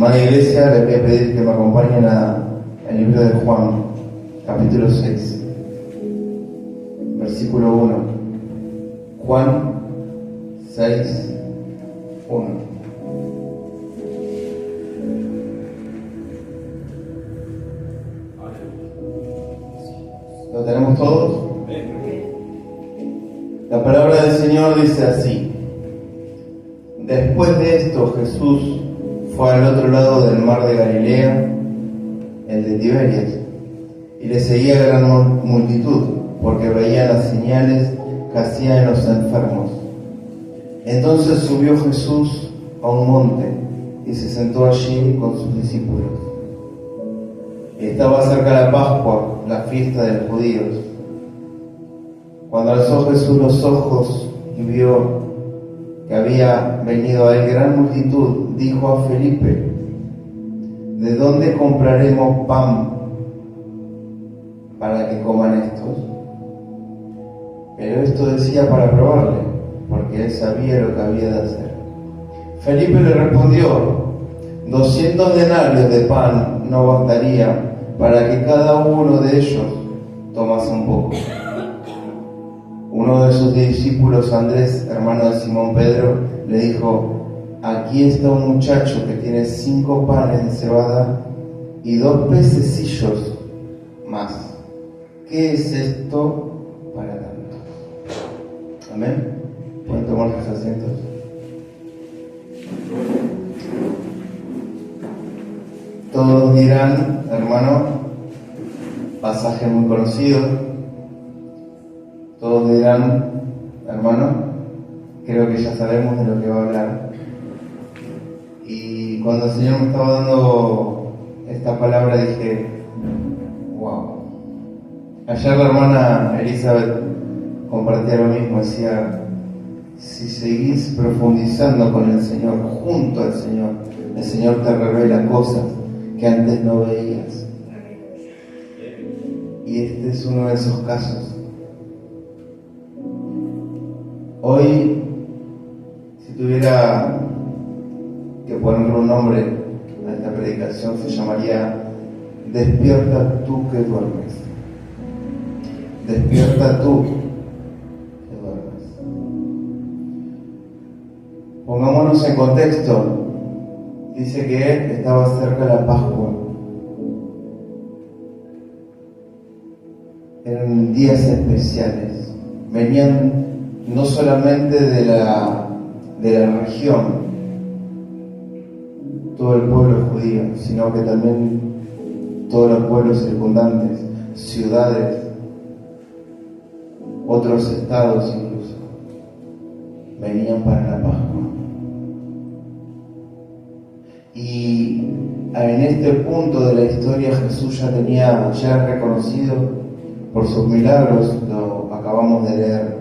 Amada Iglesia, les voy a pedir que me acompañen al libro de Juan, capítulo 6, versículo 1. Juan 6, 1. ¿Lo tenemos todos? La palabra del Señor dice así: después de esto Jesús fue al otro lado del mar de Galilea, el de Tiberias, y le seguía gran multitud, porque veía las señales que hacían los enfermos. Entonces subió Jesús a un monte y se sentó allí con sus discípulos. Estaba cerca la Pascua, la fiesta de los judíos. Cuando alzó Jesús los ojos y vio que había venido a él gran multitud, dijo a Felipe: ¿de dónde compraremos pan para que coman estos? Pero esto decía para probarle, porque él sabía lo que había de hacer. Felipe le respondió: 200 denarios de pan no bastaría para que cada uno de ellos tomase un poco. Uno de sus discípulos, Andrés, hermano de Simón Pedro, le dijo: aquí está un muchacho que tiene 5 panes de cebada y 2 pececillos más. ¿Qué es esto para tantos? Amén. ¿Pueden tomar sus asientos? Todos dirán, hermano, pasaje muy conocido. Todos dirán, hermano, creo que ya sabemos de lo que va a hablar. Y cuando el Señor me estaba dando esta palabra dije: wow. Ayer la hermana Elizabeth compartía lo mismo, decía: si seguís profundizando con el Señor, junto al Señor, el Señor te revela cosas que antes no veías. Y este es uno de esos casos. Hoy, si tuviera que ponerle un nombre a esta predicación, se llamaría: despierta tú que duermes. Despierta tú que duermes. Pongámonos en contexto. Dice que estaba cerca la Pascua. Eran días especiales. Venían no solamente de la región, todo el pueblo judío, sino que también todos los pueblos circundantes, ciudades, otros estados incluso, venían para la Pascua. Y en este punto de la historia Jesús ya era reconocido por sus milagros, lo acabamos de leer.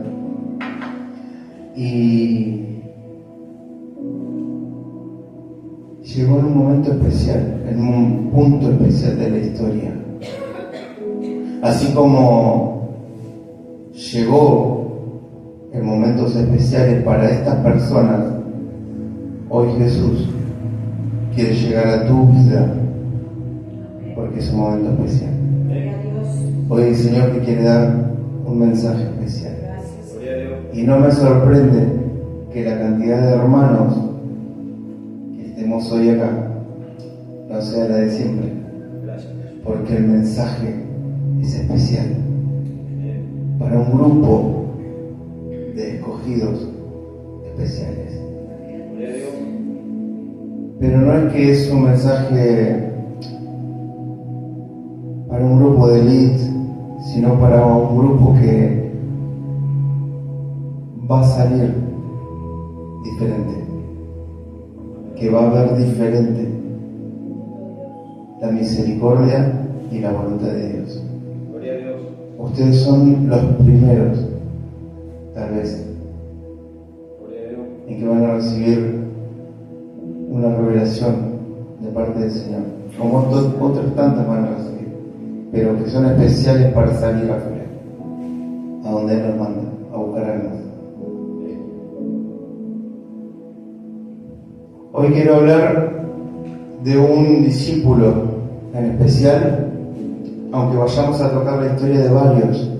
Y llegó en un momento especial, en un punto especial de la historia. Así como llegó en momentos especiales para estas personas, hoy Jesús quiere llegar a tu vida porque es un momento especial. Hoy el Señor te quiere dar un mensaje especial. Y no me sorprende que la cantidad de hermanos que estemos hoy acá no sea la de siempre, porque el mensaje es especial para un grupo de escogidos especiales. Pero no es que es un mensaje para un grupo de élite, sino para un grupo que va a salir diferente, que va a ver diferente la misericordia y la voluntad de Dios. Gloria a Dios. Ustedes son los primeros, tal vez, Gloria a Dios. en que van a recibir una revelación de parte del Señor, como otras tantas van a recibir, pero que son especiales para salir afuera, a donde Él nos manda, a buscar almas. Hoy quiero hablar de un discípulo en especial, aunque vayamos a tocar la historia de varios.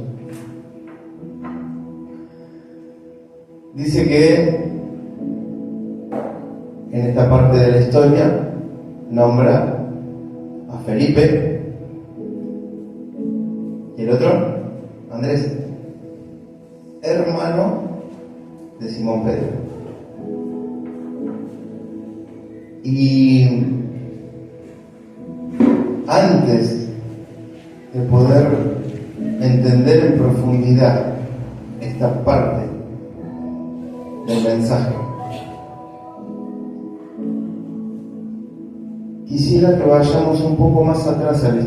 Dice que en esta parte de la historia nombra a Felipe y el otro, Andrés, hermano de Simón Pedro. Y antes de poder entender en profundidad esta parte del mensaje, quisiera que vayamos un poco más atrás a la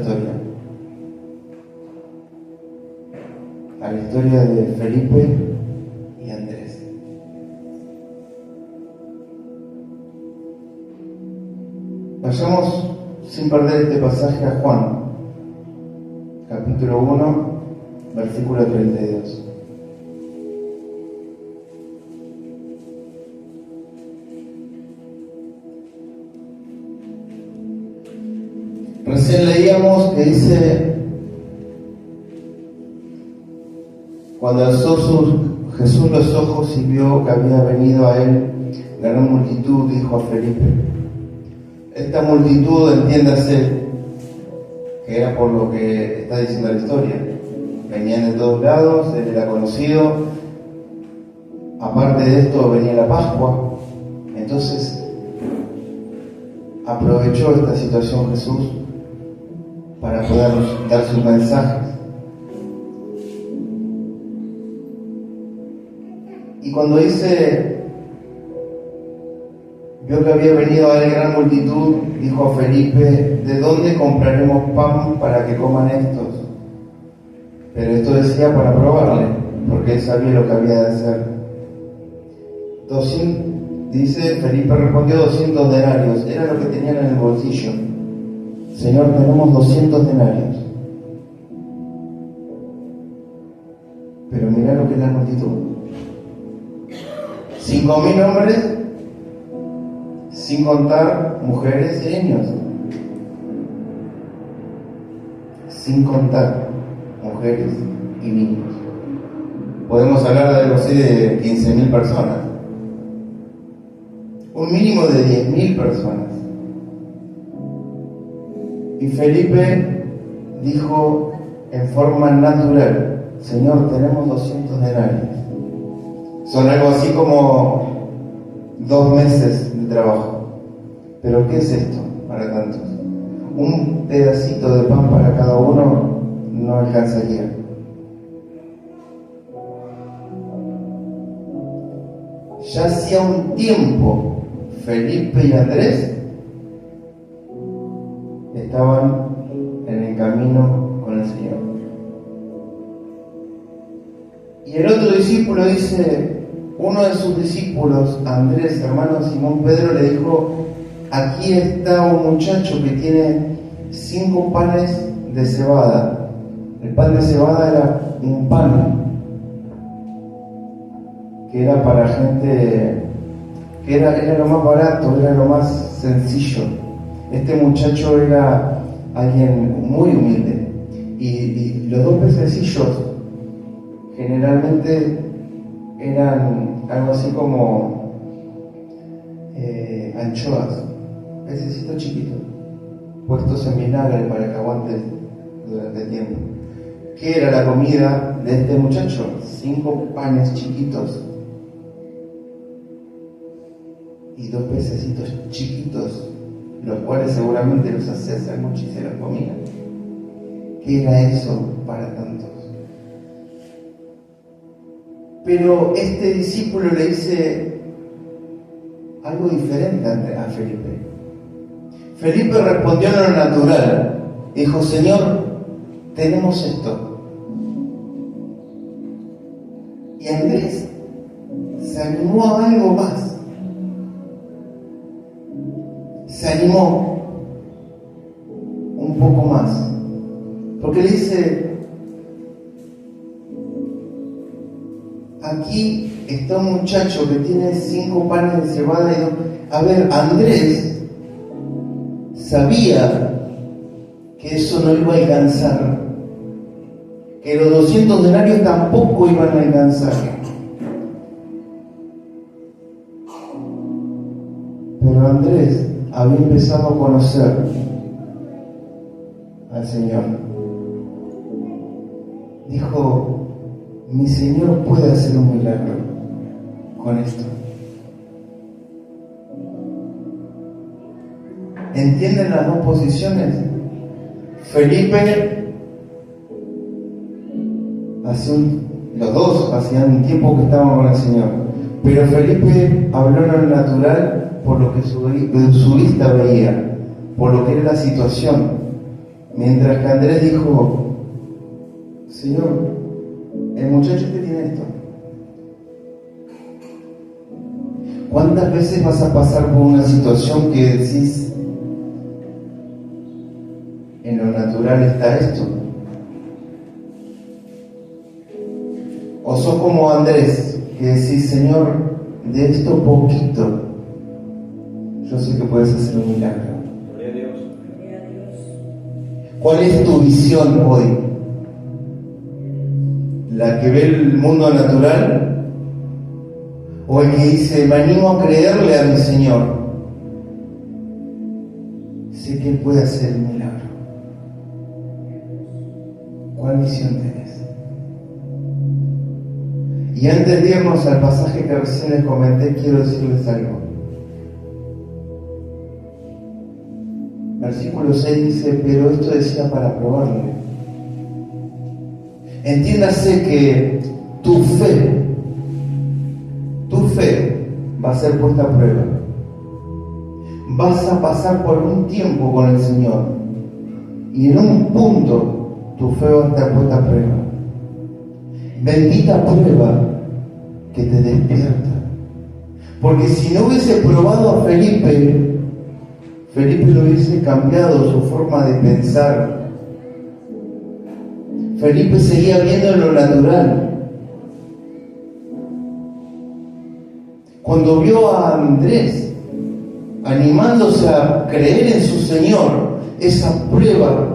historia de Felipe y Andrés. Vayamos sin perder este pasaje a Juan, capítulo 1, versículo 32. Recién leíamos que dice: cuando alzó Jesús los ojos y vio que había venido a él gran multitud, dijo a Felipe. Esta multitud, entiéndase, que era por lo que está diciendo la historia. Venían de todos lados, él era conocido. Aparte de esto venía la Pascua. Entonces aprovechó esta situación Jesús para poder dar sus mensajes. Y cuando dice, vio que había venido a él gran multitud, dijo a Felipe: ¿de dónde compraremos pan para que coman estos? Pero esto decía para probarle, porque él sabía lo que había de hacer. Dice, Felipe respondió: 200 denarios, era lo que tenían en el bolsillo. Señor, tenemos 200 denarios. Pero mirá lo que es la multitud. 5.000 hombres, sin contar mujeres y niños. Sin contar mujeres y niños. Podemos hablar de algo así de 15.000 personas. Un mínimo de 10.000 personas. Y Felipe dijo en forma natural: Señor, tenemos 200 denarios. Son algo así como 2 meses de trabajo. Pero ¿qué es esto para tantos? Un pedacito de pan para cada uno no alcanzaría. Ya hacía un tiempo Felipe y Andrés estaban en el camino con el Señor. Y el otro discípulo dice, uno de sus discípulos, Andrés, hermano de Simón Pedro, le dijo: aquí está un muchacho que tiene 5 panes de cebada. El pan de cebada era un pan que era para gente, que era lo más barato, era lo más sencillo. Este muchacho era alguien muy humilde. Y los 2 pececillos generalmente eran algo así como anchoas, pececitos chiquitos, puestos en vinagre para que aguante durante el tiempo. ¿Qué era la comida de este muchacho? 5 panes chiquitos y 2 pececitos chiquitos, los cuales seguramente los hacía hacer mucho y se los comían. ¿Qué era eso para tantos? Pero este discípulo le dice algo diferente a Felipe. Felipe respondió a lo natural. Dijo: Señor, tenemos esto. Y Andrés se animó a algo más. Se animó un poco más. Porque le dice: aquí está un muchacho que tiene 5 panes de cebada y 2. A ver, Andrés sabía que eso no iba a alcanzar, que los 200 denarios tampoco iban a alcanzar. Pero Andrés había empezado a conocer al Señor. Dijo, mi Señor puede hacer un milagro con esto. ¿Entienden las dos posiciones? Felipe, los dos hacían un tiempo que estaban con el Señor, pero Felipe habló en lo natural por lo que su vista veía, por lo que era la situación, mientras que Andrés dijo, Señor, el muchacho que tiene esto. ¿Cuántas veces vas a pasar por una situación que decís, en lo natural está esto? O sos como Andrés, que decís, Señor, de esto poquito, yo sé que puedes hacer un milagro. Gloria a Dios. ¿Cuál es tu visión hoy? ¿La que ve el mundo natural? ¿O el que dice, me animo a creerle a mi Señor? Sé que Él puede hacer un milagro. ¿Cuál visión tenés? Y antes de irnos al pasaje que recién les comenté, quiero decirles algo. Versículo 6 dice, pero esto decía para probarle. Entiéndase que tu fe va a ser puesta a prueba. Vas a pasar por un tiempo con el Señor y en un punto tu fe va a estar puesta a prueba. Bendita prueba que te despierta. Porque si no hubiese probado a Felipe lo hubiese cambiado su forma de pensar. Felipe seguía viendo en lo natural. Cuando vio a Andrés animándose a creer en su Señor, esa prueba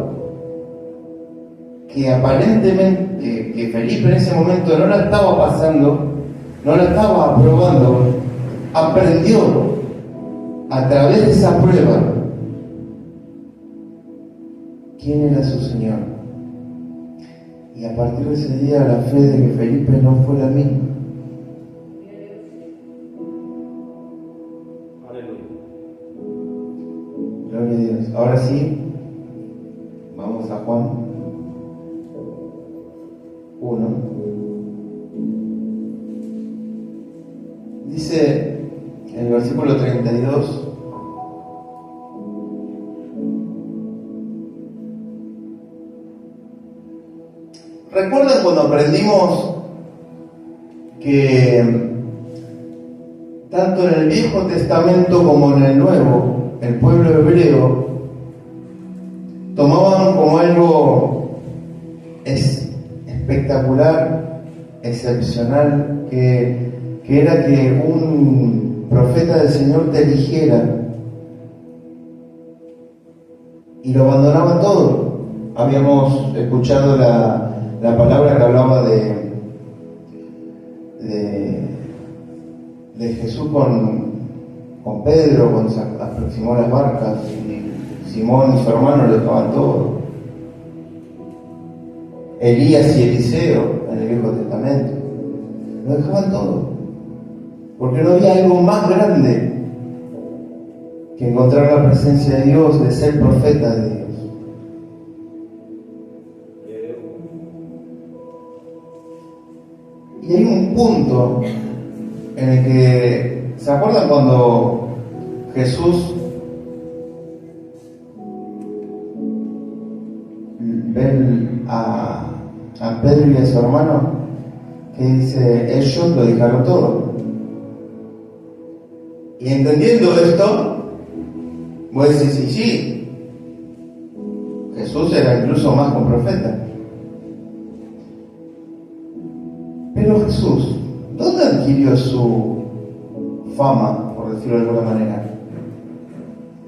que aparentemente que Felipe en ese momento no la estaba pasando, no la estaba aprobando, aprendió a través de esa prueba quién era su Señor. Y a partir de ese día la fe de que Felipe no fue la misma. Aleluya. Gloria a Dios. Ahora sí, vamos a Juan 1. Dice en el versículo 32, ¿recuerdan cuando aprendimos que tanto en el Viejo Testamento como en el Nuevo, el pueblo hebreo tomaban como algo espectacular, excepcional, que era que un profeta del Señor te eligiera y lo abandonaban todo? Habíamos escuchado la palabra que hablaba de Jesús con Pedro, cuando se aproximó a las barcas, y Simón y su hermano lo dejaban todo. Elías y Eliseo en el Viejo Testamento lo dejaban todo, porque no había algo más grande que encontrar la presencia de Dios, de ser profeta de Dios. Y hay un punto en el que, ¿se acuerdan cuando Jesús ve a Pedro y a su hermano, que dice, ellos lo dejaron todo? Y entendiendo esto, voy a decir, sí, Jesús era incluso más que un profeta. Pero Jesús, ¿dónde adquirió su fama, por decirlo de alguna manera?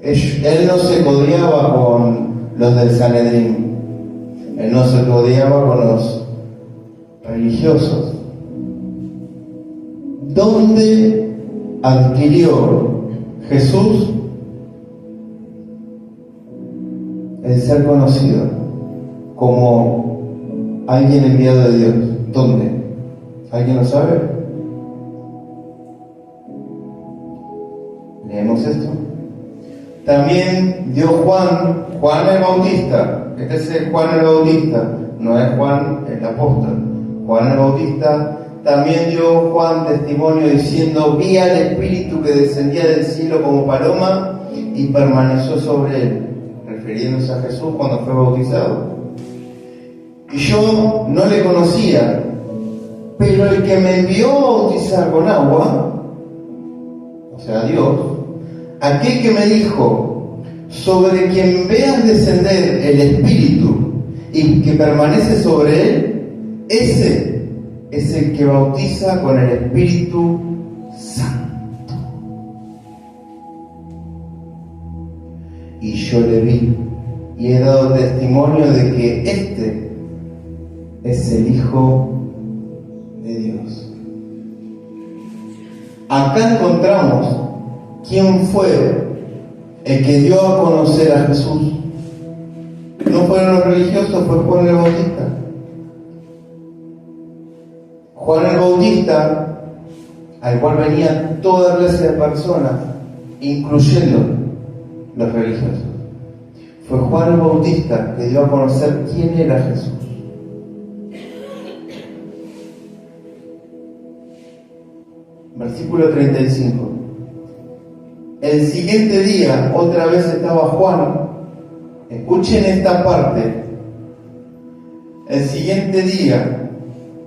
Él no se codeaba con los del Sanedrín, él no se codeaba con los religiosos. ¿Dónde adquirió Jesús el ser conocido como alguien enviado de Dios? ¿Dónde? ¿Alguien lo sabe? Leemos esto. También dio Juan el Bautista. Este es Juan el Bautista, no es Juan el apóstol. Juan el Bautista también dio Juan testimonio diciendo: vi al Espíritu que descendía del cielo como paloma y permaneció sobre él, refiriéndose a Jesús cuando fue bautizado. Y yo no le conocía, pero el que me envió a bautizar con agua, o sea, Dios, aquel que me dijo: sobre quien veas descender el Espíritu y que permanece sobre él, ese es el que bautiza con el Espíritu Santo. Y yo le vi y he dado testimonio de que este es el Hijo de Dios. Acá encontramos quién fue el que dio a conocer a Jesús. No fueron los religiosos, fue Juan el Bautista. Juan el Bautista, al cual venían toda clase de personas, incluyendo los religiosos. Fue Juan el Bautista que dio a conocer quién era Jesús. Versículo 35. El siguiente día, otra vez estaba Juan. Escuchen esta parte. El siguiente día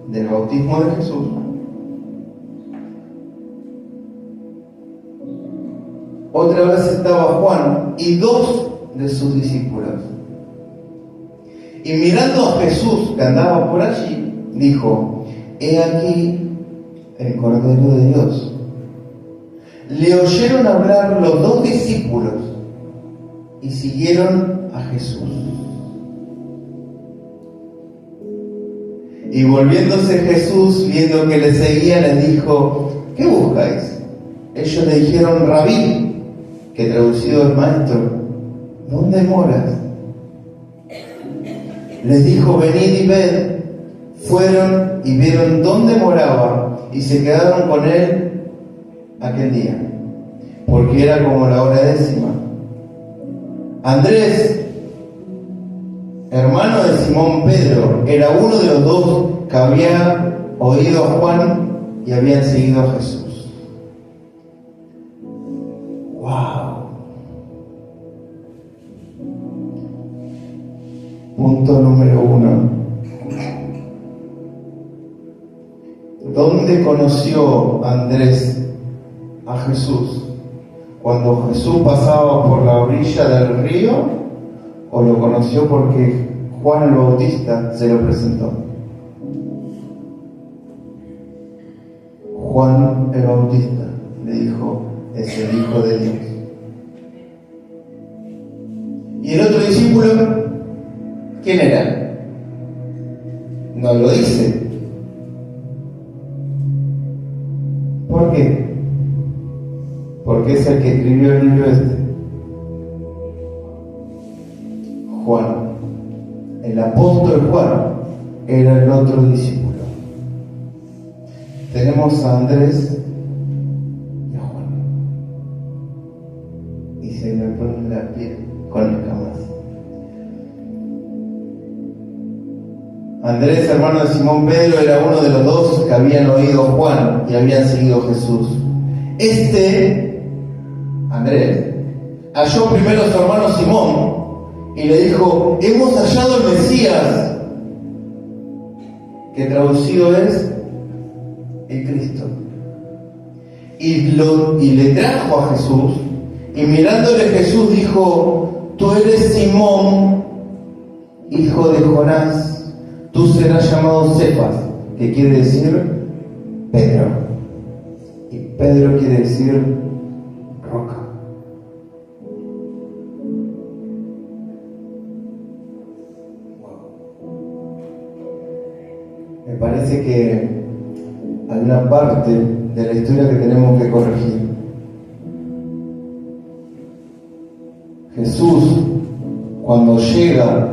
del bautismo de Jesús, otra vez estaba Juan y 2 de sus discípulos. Y mirando a Jesús que andaba por allí, dijo: he aquí el Cordero de Dios. Le oyeron hablar los 2 discípulos y siguieron a Jesús. Y volviéndose Jesús, viendo que le seguía, les dijo: ¿qué buscáis? Ellos le dijeron: Rabí, que traducido es maestro, ¿dónde moras? Les dijo: venid y ved. Fueron y vieron dónde moraba y se quedaron con él aquel día, porque era como la hora 10. Andrés, hermano de Simón Pedro, era uno de los 2 que había oído a Juan y habían seguido a Jesús. ¡Wow! Punto número 1. ¿Dónde conoció Andrés a Jesús? ¿Cuando Jesús pasaba por la orilla del río? ¿O lo conoció porque Juan el Bautista se lo presentó? Juan el Bautista le dijo: es el Hijo de Dios. ¿Y el otro discípulo? ¿Quién era? No lo dice. ¿Por qué? Porque es el que escribió el libro este. Juan, el apóstol Juan, era el otro discípulo. Tenemos a Andrés y a Juan. Y se me pone la piel con escamas. Andrés, hermano de Simón Pedro, era uno de los 2 que habían oído a Juan y habían seguido a Jesús. Andrés, halló primero a su hermano Simón y le dijo: hemos hallado el Mesías, que traducido es el Cristo. Y le trajo a Jesús, y mirándole Jesús dijo: tú eres Simón, hijo de Jonás, tú serás llamado Cefas, que quiere decir Pedro. Y Pedro quiere decir roca. me parece que hay una parte de la historia que tenemos que corregir. Jesús, cuando llega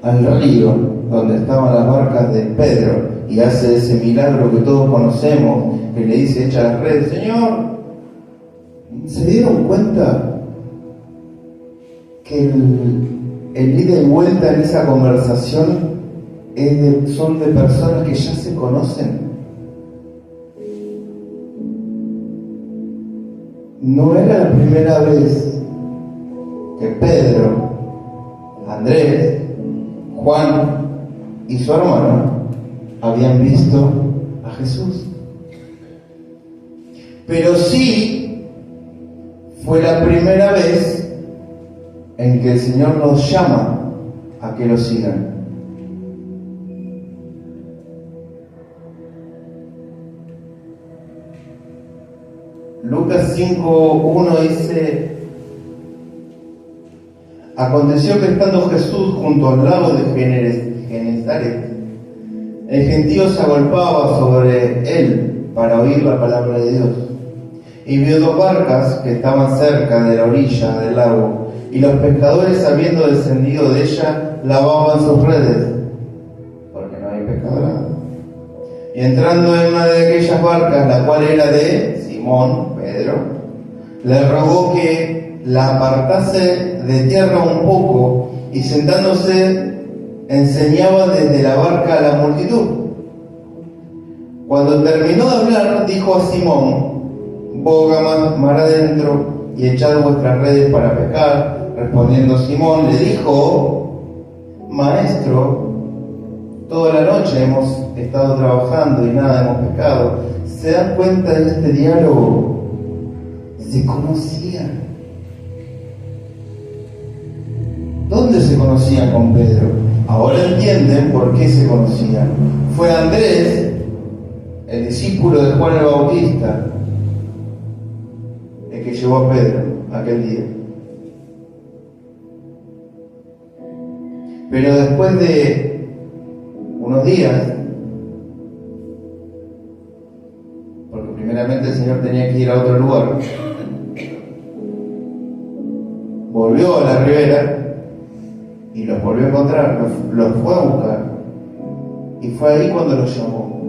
al río donde estaban las barcas de Pedro y hace ese milagro que todos conocemos, que le dice: echa las redes, Señor, ¿se dieron cuenta que el ida y vuelta en esa conversación son de personas que ya se conocen? No era la primera vez que Pedro, Andrés, Juan y su hermano habían visto a Jesús. Pero sí fue la primera vez en que el Señor los llama a que lo sigan. Lucas 5:1 dice: aconteció que estando Jesús junto al lago de Genesaret, el gentío se agolpaba sobre él para oír la palabra de Dios. Y vio dos barcas que estaban cerca de la orilla del lago, y los pescadores, habiendo descendido de ella, lavaban sus redes, porque no hay pescadores. Y entrando en una de aquellas barcas, la cual era de Simón, Pedro, le rogó que la apartase de tierra un poco, y sentándose enseñaba desde la barca a la multitud. Cuando terminó de hablar, dijo a Simón: boga mar adentro y echad vuestras redes para pescar. Respondiendo Simón le dijo: Maestro, toda la noche hemos estado trabajando y nada hemos pescado. ¿Se dan cuenta de este diálogo? Se conocían. ¿Dónde se conocían con Pedro? Ahora entienden por qué se conocían. Fue Andrés, el discípulo de Juan el Bautista, el que llevó a Pedro aquel día. Pero después de unos días, porque primeramente el Señor tenía que ir a otro lugar, volvió a la ribera y los volvió a encontrar, los fue a buscar, y fue ahí cuando los llamó.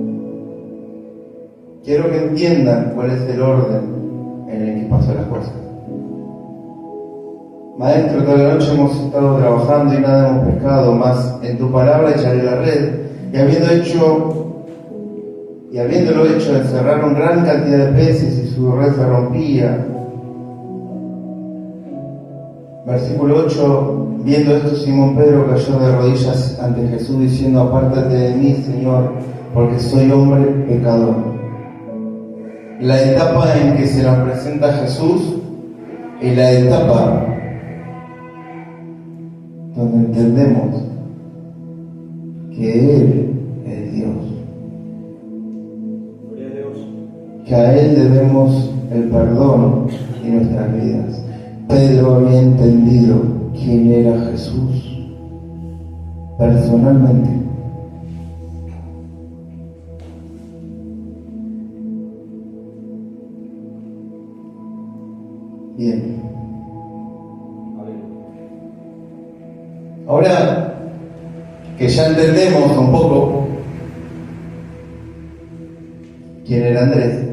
Quiero que entiendan cuál es el orden en el que pasó las cosas. Maestro, toda la noche hemos estado trabajando y nada hemos pescado, mas en tu palabra echaré la red. Y habiéndolo hecho, encerraron gran cantidad de peces y su red se rompía. Versículo 8, viendo esto, Simón Pedro cayó de rodillas ante Jesús diciendo: apártate de mí, Señor, porque soy hombre pecador. La etapa en que se nos presenta Jesús es la etapa donde entendemos que Él es Dios, Gloria a Dios. que a Él debemos el perdón y nuestras vidas. Pedro había entendido quién era Jesús personalmente. Bien. Ahora que ya entendemos un poco quién era Andrés,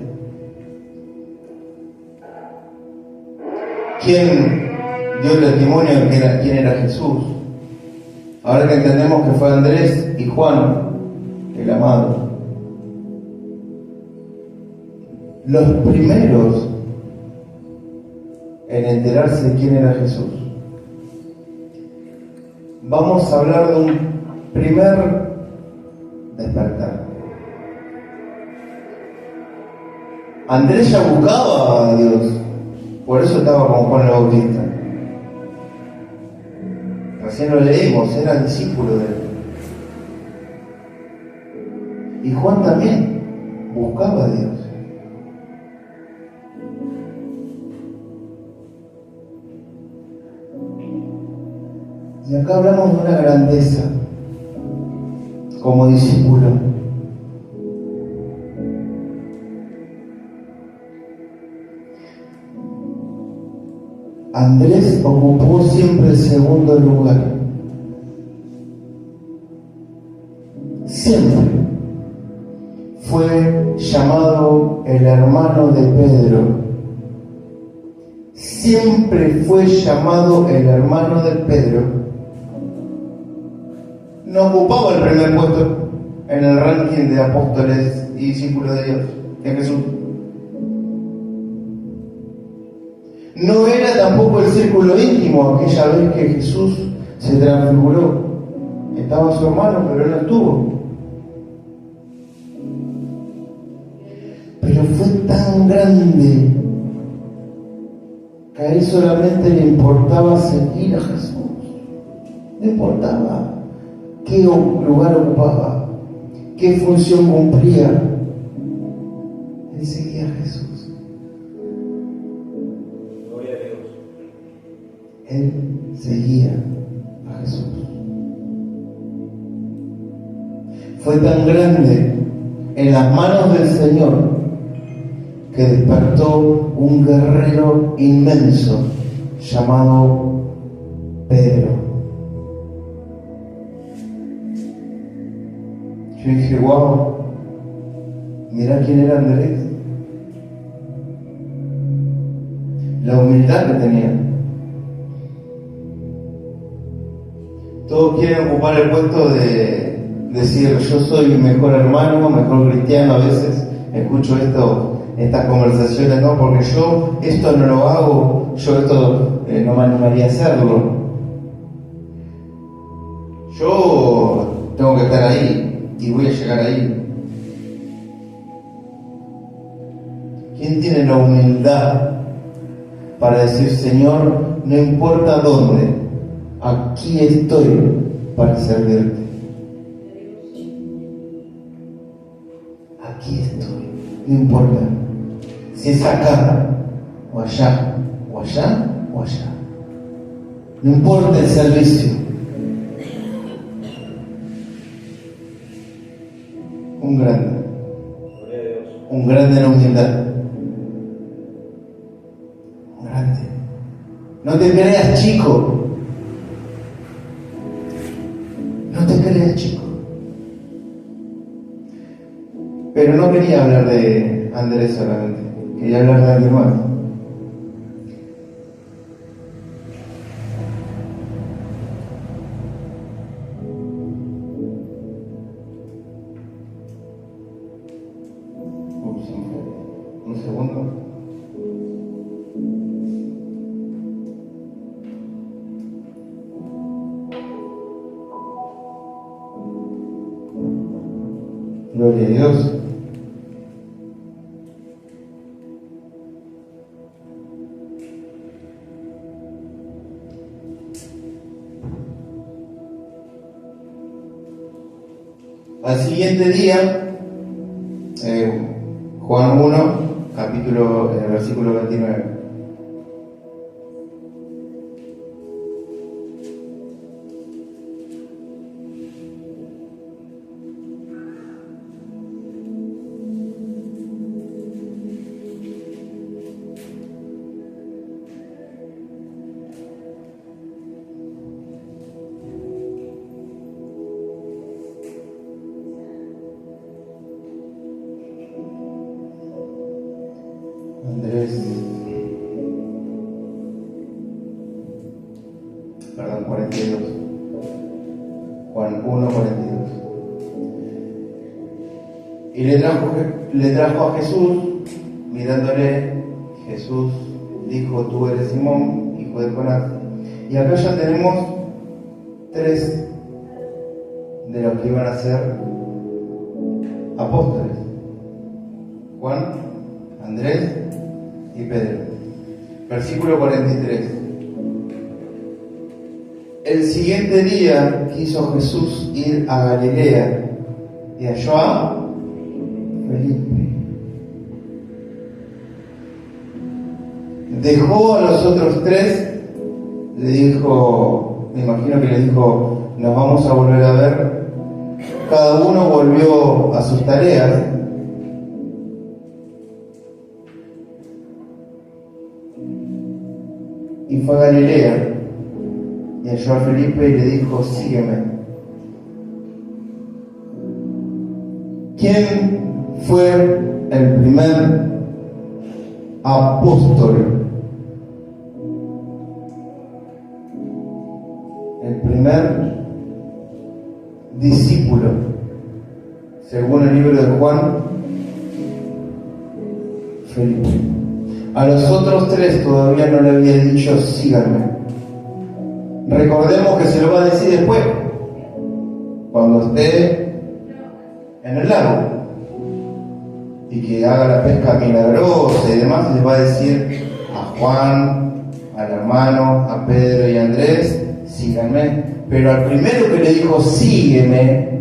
quién dio el testimonio de quién era Jesús, ahora que entendemos que fue Andrés y Juan, el amado, los primeros en enterarse de quién era Jesús, vamos a hablar de un primer despertar. Andrés ya buscaba a Dios, por eso estaba con Juan el Bautista. Recién lo leímos, era discípulo de él. Y Juan también buscaba a Dios. Y acá hablamos de una grandeza como discípulo. Andrés ocupó siempre el segundo lugar. Siempre fue llamado el hermano de Pedro. Siempre fue llamado el hermano de Pedro. No ocupaba el primer puesto en el ranking de apóstoles y discípulos de Dios, de Jesús. No era tampoco el círculo íntimo aquella vez que Jesús se transfiguró. Estaba su hermano, pero él no estuvo. Pero fue tan grande que a él solamente le importaba seguir a Jesús. No importaba qué lugar ocupaba, qué función cumplía. Él seguía a Jesús. Gloria a Dios. Él seguía a Jesús. Fue tan grande en las manos del Señor que despertó un guerrero inmenso llamado Pedro. Yo dije, wow, mirá quién era Andrés. La humildad que tenía. Todos quieren ocupar el puesto de decir, yo soy mejor hermano, mejor cristiano. A veces escucho estas conversaciones, no, porque yo esto no lo hago, yo esto no me animaría a hacerlo. Yo tengo que estar ahí y voy a llegar ahí. ¿Quién tiene la humildad para decir, Señor, no importa dónde, aquí estoy para servirte? Aquí estoy, no importa si es acá, o allá, o allá, o allá. No importa el servicio. Un grande. Gloria a Dios. Un grande en la humildad. Un grande. No te creas chico. No te creas chico. Pero no quería hablar de Andrés solamente. Quería hablar de alguien más. Un segundo. Gloria a Dios. Al siguiente día, Juan 1, versículo 29. Andrés, perdón, 42. Juan 1, 42. Y le trajo a Jesús, mirándole, Jesús dijo, tú eres Simón, hijo de Jonás. Y acá ya tenemos 3 de los que iban a ser apóstoles: Juan, Andrés y Pedro. Versículo 43. El siguiente día quiso Jesús ir a Galilea y halló a Felipe. Dejó a los otros 3, le dijo, me imagino que le dijo, nos vamos a volver a ver. Cada uno volvió a sus tareas. Y y fue a Galilea, y halló a Felipe y le dijo: sígueme. ¿Quién fue el primer apóstol? El primer discípulo, según el libro de Juan, Felipe. A los otros tres todavía no le había dicho: síganme. Recordemos que se lo va a decir después, cuando esté en el lago y que haga la pesca milagrosa y demás. Les va a decir a Juan, al hermano, a Pedro y a Andrés: síganme. Pero al primero que le dijo: sígueme,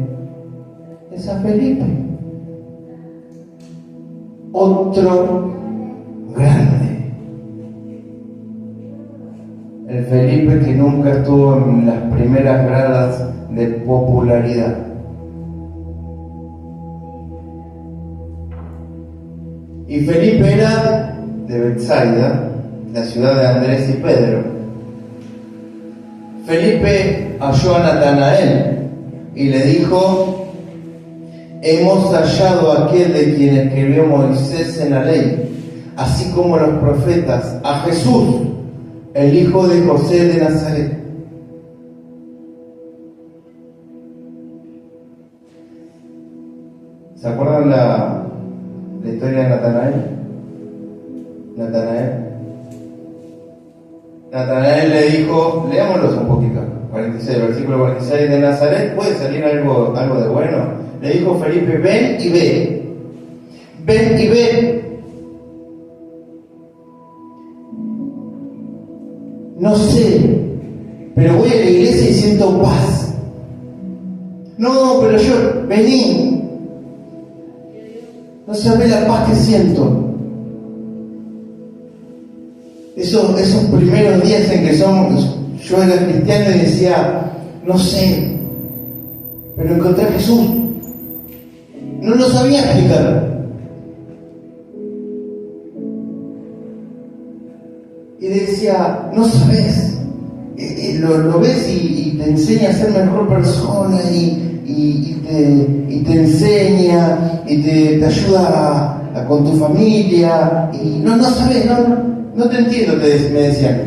es a Felipe, otro grande. El Felipe que nunca estuvo en las primeras gradas de popularidad. Y Felipe era de Betsaida, la ciudad de Andrés y Pedro. Felipe halló a Natanael y le dijo: hemos hallado a aquel de quien escribió Moisés en la ley, así como los profetas, a Jesús, el hijo de José de Nazaret. ¿Se acuerdan la historia de Natanael? Natanael le dijo, leámoslos un poquito, 46, versículo 46: de Nazaret puede salir algo de bueno. Le dijo Felipe: ven y ve. Ven y ve. No sé, pero voy a la iglesia y siento paz. No, pero yo, vení. No sabés la paz que siento. Esos primeros días en que yo era cristiano y decía: no sé, pero encontré a Jesús. No lo sabía explicar. Y decía: no sabes, lo ves y te enseña a ser mejor persona y te enseña y te ayuda con tu familia, y no sabes, no te entiendo, me decían.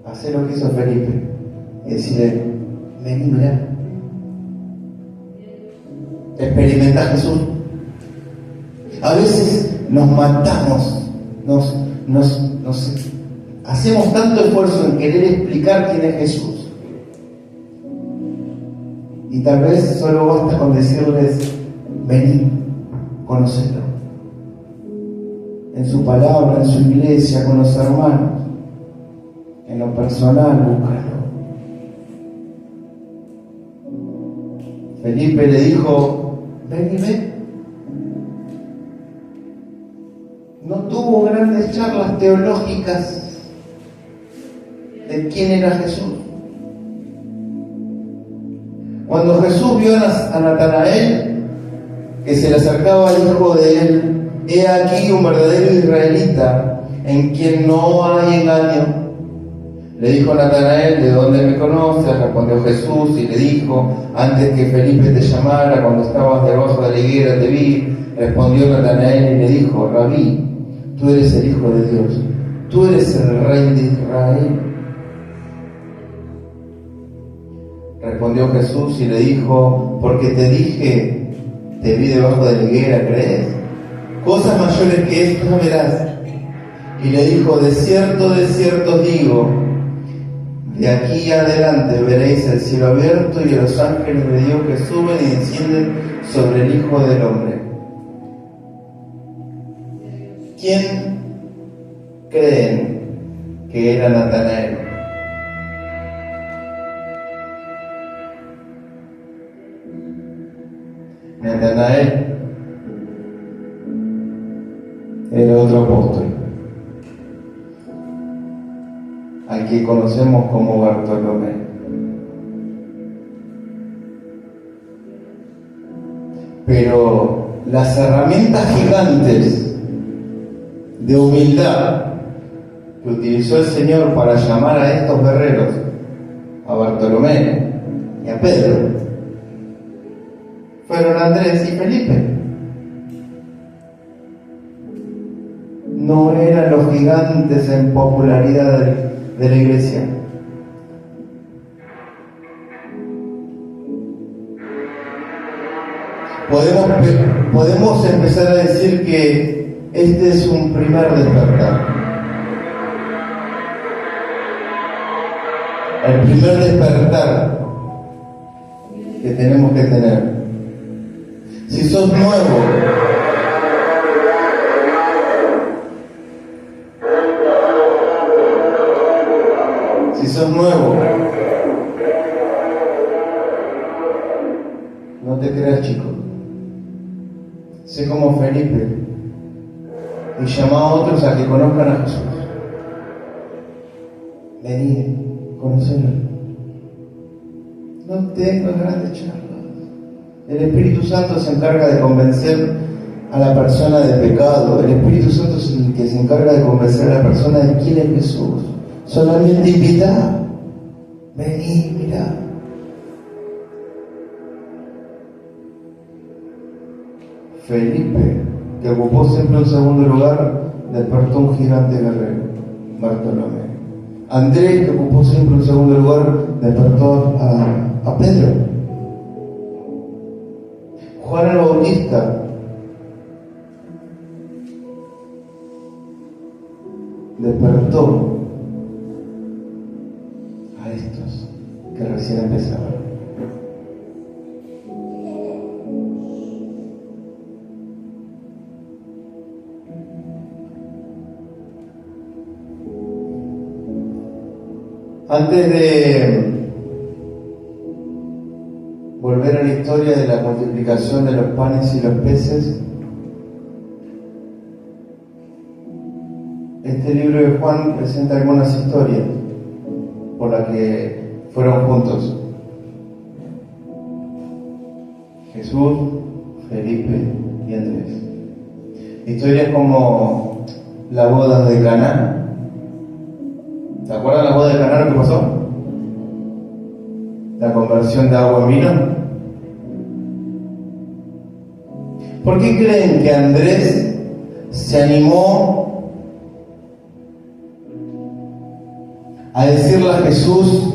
Hacer lo que hizo Felipe y decirle: vení, mirá, experimenta a Jesús. A veces nos matamos, nos hacemos tanto esfuerzo en querer explicar quién es Jesús, y tal vez solo basta con decirles: vení, conocelo, en su palabra, en su iglesia, con los hermanos, en lo personal, búscalo. Felipe le dijo: ven y ve. No tuvo grandes charlas teológicas de quién era Jesús. Cuando Jesús vio a Natanael, que se le acercaba al hijo de él: he aquí un verdadero israelita, en quien no hay engaño. Le dijo a Natanael: ¿de dónde me conoces? Respondió Jesús y le dijo: antes que Felipe te llamara, cuando estabas debajo de la higuera te vi. Respondió Natanael y le dijo: Rabí, tú eres el Hijo de Dios, tú eres el Rey de Israel. Respondió Jesús y le dijo: porque te dije, te vi debajo de la higuera, ¿crees? Cosas mayores que estas verás. Y le dijo: de cierto os digo, de aquí adelante veréis el cielo abierto y a los ángeles de Dios que suben y descienden sobre el Hijo del Hombre. ¿Quién creen que era Natanael? Natanael era otro apóstol, al que conocemos como Bartolomé. Pero las herramientas gigantes de humildad que utilizó el Señor para llamar a estos guerreros, a Bartolomé y a Pedro, fueron Andrés y Felipe. No eran los gigantes en popularidad de la iglesia. Podemos empezar a decir que este es un primer despertar. El primer despertar que tenemos que tener. Si sos nuevo, no te creas chico. Sé como Felipe y llama a otros a que conozcan a Jesús. Vení, conocelo. No tengas grandes charlas. El Espíritu Santo se encarga de convencer a la persona del pecado. El Espíritu Santo es el que se encarga de convencer a la persona de quién es Jesús. Solamente invita. Vení, mirá. Felipe, que ocupó siempre un segundo lugar, despertó un gigante guerrero, Bartolomé. Andrés, que ocupó siempre un segundo lugar, despertó a Pedro. Juan el Bautista despertó a estos que recién empezaban. Antes de volver a la historia de la multiplicación de los panes y los peces, este libro de Juan presenta algunas historias por las que fueron juntos Jesús, Felipe y Andrés. Historias como la boda de Caná. ¿Se acuerdan la boda de Caná lo que pasó? La conversión de agua en vino. ¿Por qué creen que Andrés se animó a decirle a Jesús: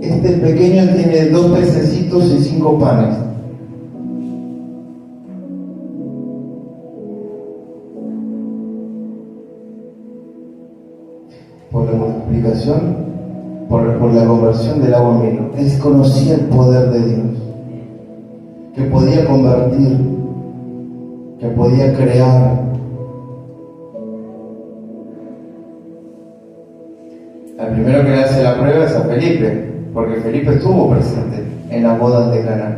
este pequeño tiene 2 pececitos y 5 panes? Por la multiplicación, por la conversión del agua en vino. Él conocía el poder de Dios, que podía convertir, que podía crear. El primero que le hace la prueba es a Felipe, porque Felipe estuvo presente en las bodas de Caná.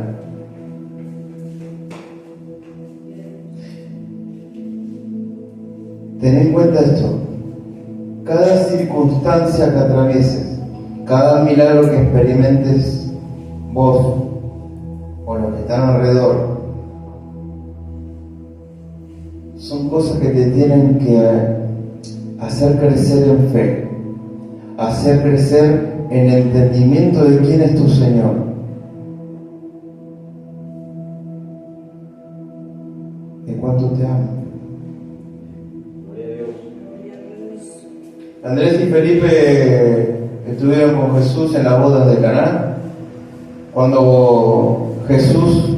Ten en cuenta esto: cada circunstancia que atravieses, cada milagro que experimentes vos o los que están alrededor, son cosas que te tienen que hacer crecer en fe, hacer crecer en el entendimiento de quién es tu Señor. De cuánto te amo. Andrés y Felipe estuvieron con Jesús en las bodas de Caná, cuando Jesús,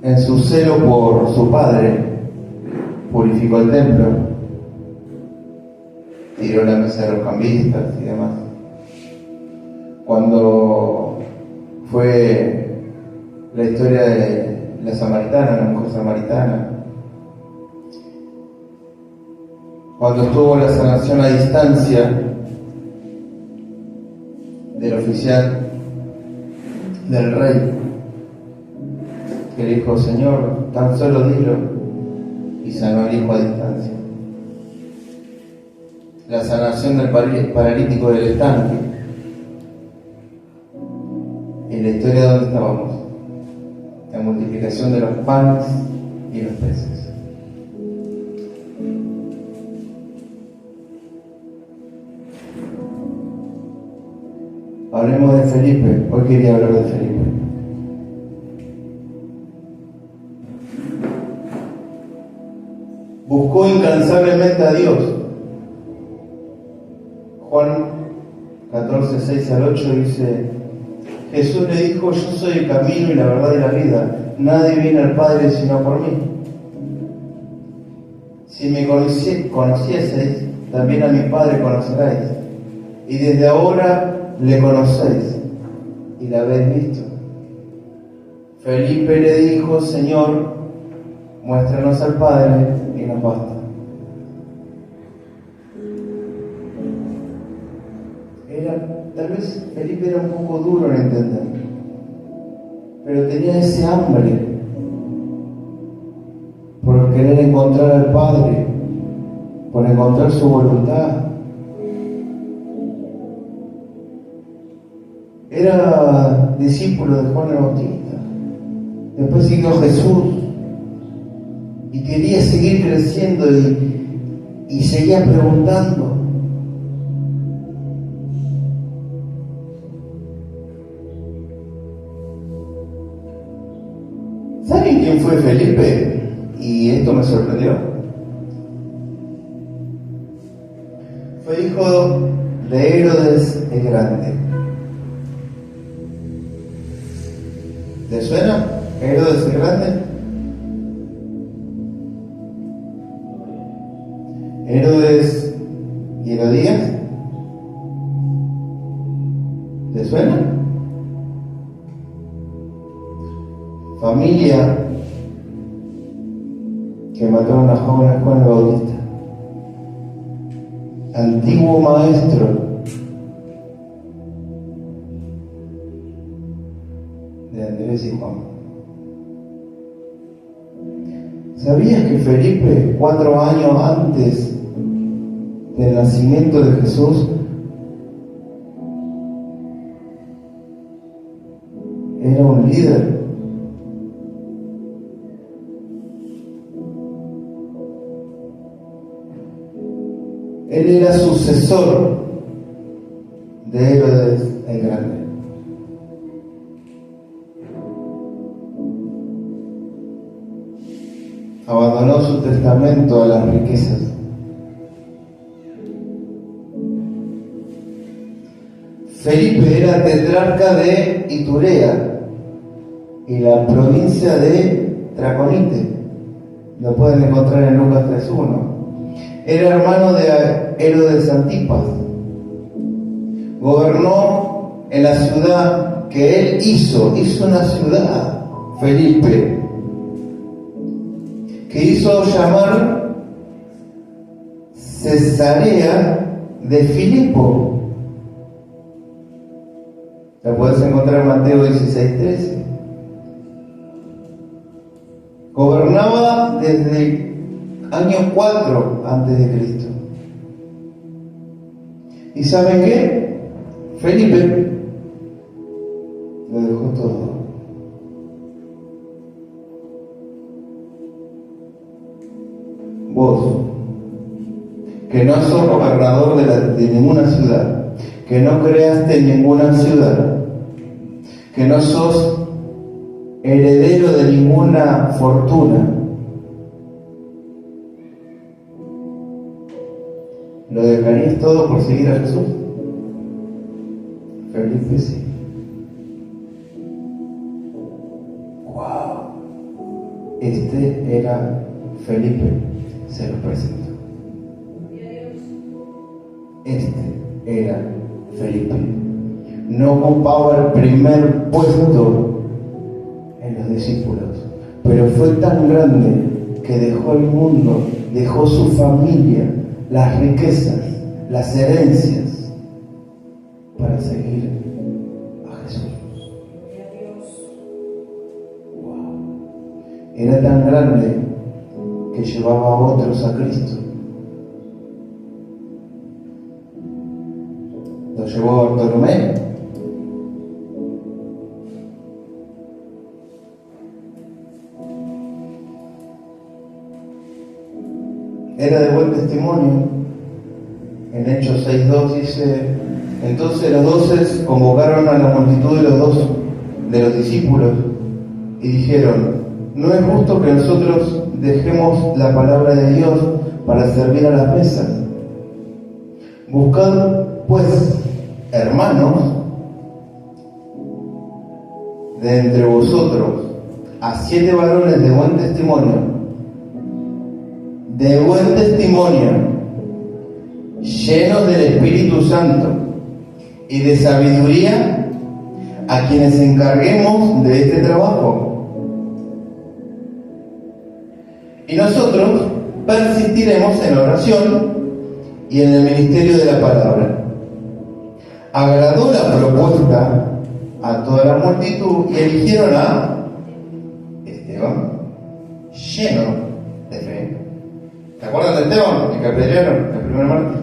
en su celo por su Padre, purificó el templo, tiró la mesa de los cambistas y demás. Cuando fue la historia de la samaritana, la mujer samaritana, cuando estuvo la sanación a distancia del oficial del rey, que le dijo: Señor, tan solo dilo, y sanó al hijo a distancia. La sanación del paralítico del estanque. En la historia de donde estábamos, la multiplicación de los panes y los peces. Hablemos de Felipe. Hoy quería hablar de Felipe. Buscó incansablemente a Dios. Juan 14, 6 al 8 dice: Jesús le dijo: yo soy el camino y la verdad y la vida. Nadie viene al Padre sino por mí. Si me conocieseis, también a mi Padre conoceráis. Y desde ahora le conocéis y la habéis visto. Felipe le dijo: Señor, muéstranos al Padre y nos basta. Tal vez Felipe era un poco duro en entender, pero tenía ese hambre por querer encontrar al Padre, por encontrar su voluntad. Era discípulo de Juan el Bautista, después siguió a Jesús y quería seguir creciendo y seguía preguntando. ¿Saben quién fue Felipe? Y esto me sorprendió. Fue hijo de Herodes el Grande. ¿Le suena? ¿Herodes el Grande? ¿Herodes y Herodías? ¿Le suena? Familia que mataron a jóvenes Juan el Bautista. Antiguo maestro de Andrés y Juan. ¿Sabías que Felipe, 4 años antes del nacimiento de Jesús, era un líder? Él era sucesor de Herodes el Grande. Abandonó su testamento a las riquezas. Felipe era tetrarca de Iturea y la provincia de Traconite. Lo pueden encontrar en Lucas 3:1. Era hermano de Herodes Antipas. Gobernó en la ciudad que él hizo una ciudad, Felipe, que hizo llamar Cesarea de Filipo. La puedes encontrar en Mateo 16:13. Gobernaba desde el año 4 antes de Cristo. ¿Y saben qué? Felipe lo dejó todo. Vos, que no sos gobernador de ninguna ciudad, que no creaste en ninguna ciudad, que no sos heredero de ninguna fortuna, ¿lo dejarías todo por seguir a Jesús? Felipe sí. ¡Wow! Este era Felipe, se lo presento. Este era Felipe. No ocupaba el primer puesto en los discípulos, pero fue tan grande que dejó el mundo, dejó su familia, las riquezas, las herencias, para seguir a Jesús. Wow. Era tan grande que llevaba a otros a Cristo. Lo llevó a Bartolomé. Era de buen testimonio. En Hechos 6:2 dice: Entonces los 12 convocaron a la multitud de los discípulos y dijeron: no es justo que nosotros dejemos la palabra de Dios para servir a las mesas. Buscad pues, hermanos, de entre vosotros a 7 varones de buen testimonio, llenos del Espíritu Santo y de sabiduría, a quienes encarguemos de este trabajo. Y nosotros persistiremos en la oración y en el ministerio de la palabra. Agradó la propuesta a toda la multitud y eligieron a Esteban, lleno de fe. ¿Te acuerdas de Esteban, el que apedrearon, el primer mártir?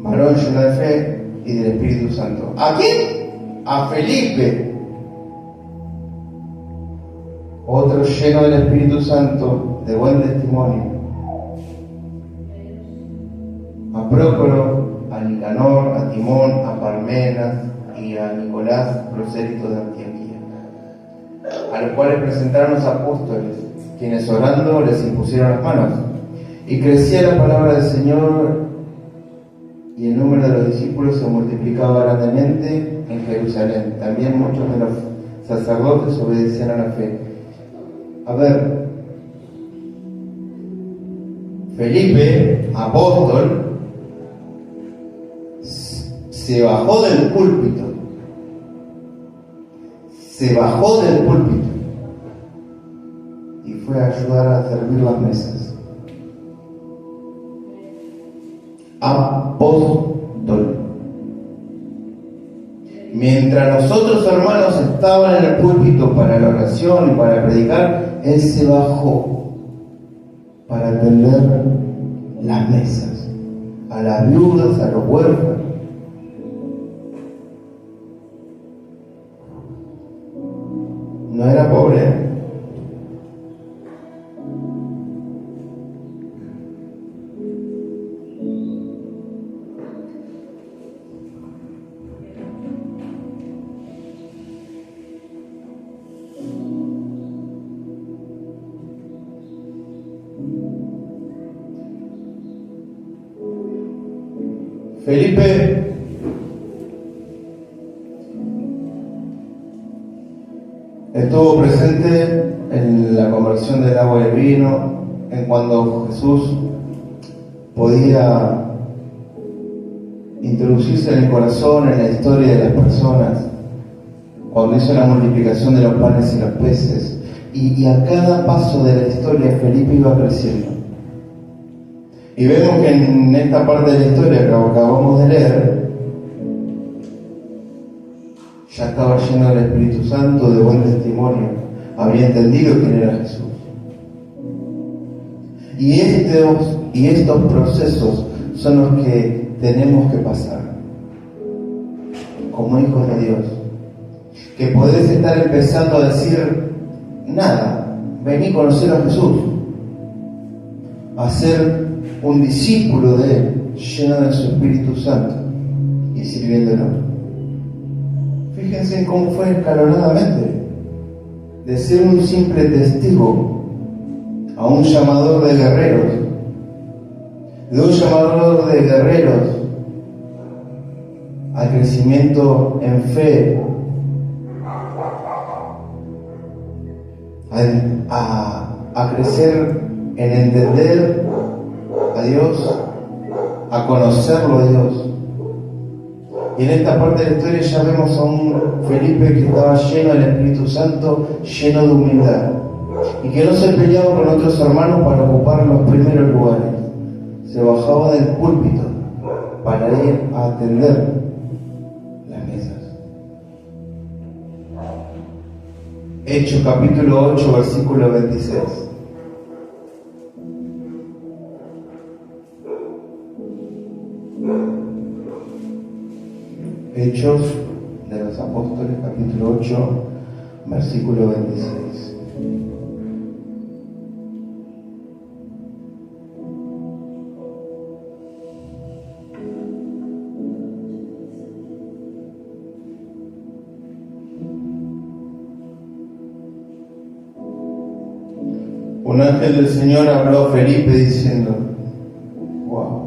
Varón lleno de fe y del Espíritu Santo. ¿A quién? A Felipe, otro lleno del Espíritu Santo, de buen testimonio. A Prócoro, a Nicanor, a Timón, a Parmenas y a Nicolás, prosélito de Antioquía, a los cuales presentaron los apóstoles, quienes orando les impusieron las manos. Y crecía la palabra del Señor, y el número de los discípulos se multiplicaba grandemente en Jerusalén. También muchos de los sacerdotes obedecían a la fe. A ver, Felipe, apóstol, se bajó del púlpito. Y fue a ayudar a servir las mesas. Apóstol. Mientras los otros hermanos estaban en el púlpito para la oración y para predicar, él se bajó para atender las mesas, a las viudas, a los huérfanos. No era pobre, ¿eh? Felipe estuvo presente en la conversión del agua al vino, en cuando Jesús podía introducirse en el corazón, en la historia de las personas, cuando hizo la multiplicación de los panes y los peces. Y a cada paso de la historia Felipe iba creciendo. Y vemos que en esta parte de la historia que acabamos de leer, ya estaba lleno del Espíritu Santo, de buen testimonio, había entendido quién era Jesús. Y estos procesos son los que tenemos que pasar como hijos de Dios. Que podés estar empezando a decir: nada, vení a conocer a Jesús, a ser un discípulo de Él, lleno de su Espíritu Santo y sirviéndolo. Fíjense en cómo fue escalonadamente, de ser un simple testigo a un llamador de guerreros, de un llamador de guerreros al crecimiento en fe, a crecer en entender a Dios, a conocerlo a Dios. Y en esta parte de la historia ya vemos a un Felipe que estaba lleno del Espíritu Santo, lleno de humildad, y que no se peleaba con otros hermanos para ocupar los primeros lugares. Se bajaba del púlpito para ir a atender las mesas. Hechos capítulo 8, versículo 26. Hechos de los Apóstoles, capítulo 8, versículo 26. Un ángel del Señor habló a Felipe diciendo, wow.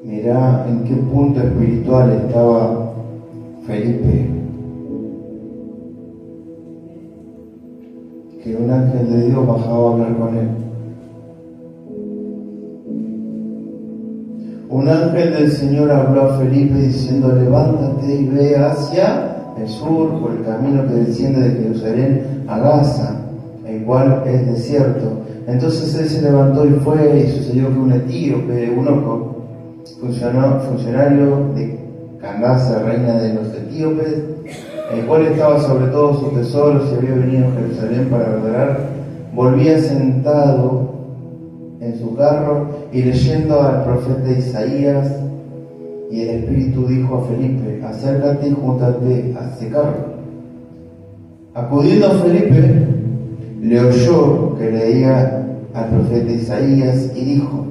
Mirá en qué punto espiritual estaba Felipe, que un ángel de Dios bajaba a hablar con él. Un ángel del Señor habló a Felipe diciendo, levántate y ve hacia el sur por el camino que desciende de Jerusalén a Gaza, el cual es desierto. Entonces él se levantó y fue, y sucedió que un etíope, funcionario de Candace, reina de los etíopes, el cual estaba sobre todos sus tesoros y había venido a Jerusalén para adorar, volvía sentado en su carro y leyendo al profeta Isaías, y el Espíritu dijo a Felipe, acércate y júntate a ese carro. Acudiendo a Felipe, le oyó que leía al profeta Isaías y dijo,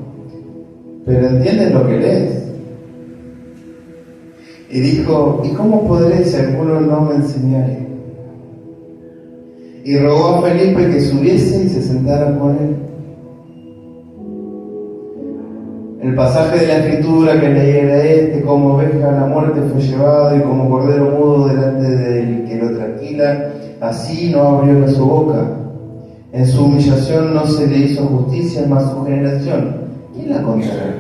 ¿pero entiendes lo que lees? Y dijo, ¿y cómo podré si alguno no me enseñare? Y rogó a Felipe que subiese y se sentara con él. El pasaje de la Escritura que leí era este: como oveja a la muerte fue llevado, y como cordero mudo delante del que lo tranquila, así no abrió su boca. En su humillación no se le hizo justicia, mas su generación, ¿quién la contará?